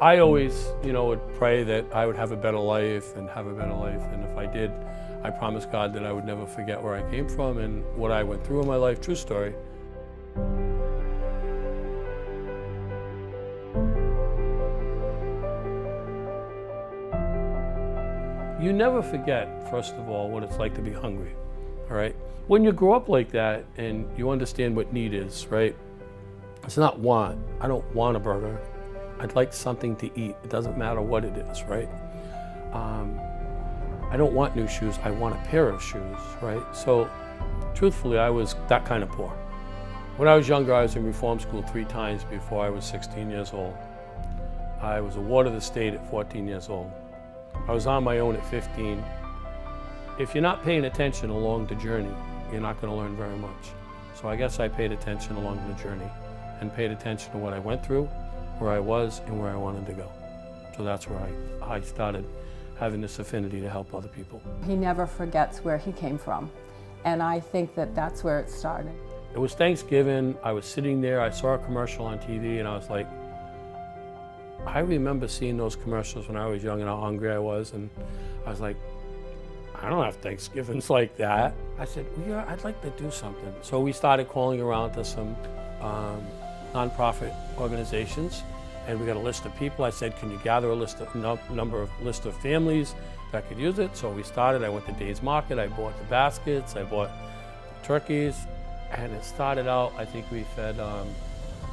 I always, would pray that I would have a better life and have a better life. And if I did, I promised God that I would never forget where I came from and what I went through in my life. True story. You never forget, first of all, what it's like to be hungry, all right? When you grow up like that and you understand what need is, right? It's not want. I don't want a burger. I'd like something to eat. It doesn't matter what it is, right? I don't want new shoes. I want a pair of shoes, right? So truthfully, I was that kind of poor. When I was younger, I was in reform school 3 times before I was 16 years old. I was awarded the state at 14 years old. I was on my own at 15. If you're not paying attention along the journey, you're not going to learn very much. So I guess I paid attention along the journey and paid attention to what I went through, where I was, and where I wanted to go. So that's where I started having this affinity to help other people. He never forgets where he came from, and I think that that's where it started. It was Thanksgiving. I was sitting there. I saw a commercial on TV, and I was like, I remember seeing those commercials when I was young and how hungry I was, and I was like, I don't have Thanksgivings like that. I said, well, yeah, I'd like to do something. So we started calling around to some nonprofit organizations, and we got a list of people. I said, can you gather a list of list of families that could use it? So we started. I went to Days Market. I bought the baskets. I bought the turkeys, and it started out. I think we fed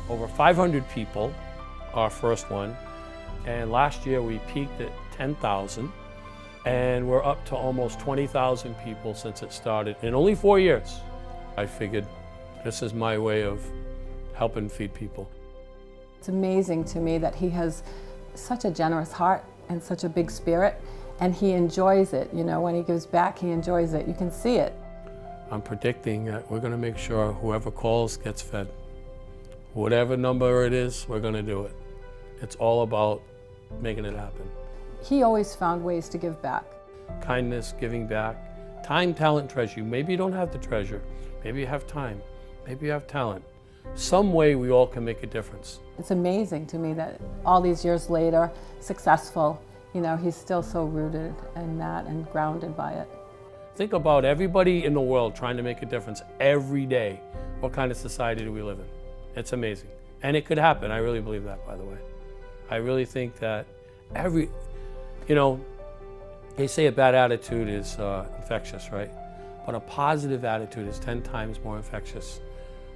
over 500 people, our first one, and last year we peaked at 10,000, and we're up to almost 20,000 people since it started in only 4 years. I figured this is my way of helping feed people. It's amazing to me that he has such a generous heart and such a big spirit, and he enjoys it. When he gives back, he enjoys it. You can see it. I'm predicting that we're going to make sure whoever calls gets fed. Whatever number it is, we're going to do it. It's all about making it happen. He always found ways to give back. Kindness, giving back, time, talent, treasure. Maybe you don't have the treasure. Maybe you have time. Maybe you have talent. Some way we all can make a difference. It's amazing to me that all these years later, successful, he's still so rooted in that and grounded by it. Think about everybody in the world trying to make a difference every day. What kind of society do we live in? It's amazing. And it could happen. I really believe that, by the way. I really think that they say a bad attitude is infectious, right? But a positive attitude is 10 times more infectious.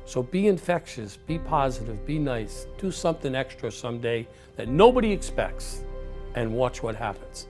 So be infectious, be positive, be nice, do something extra someday that nobody expects, and watch what happens.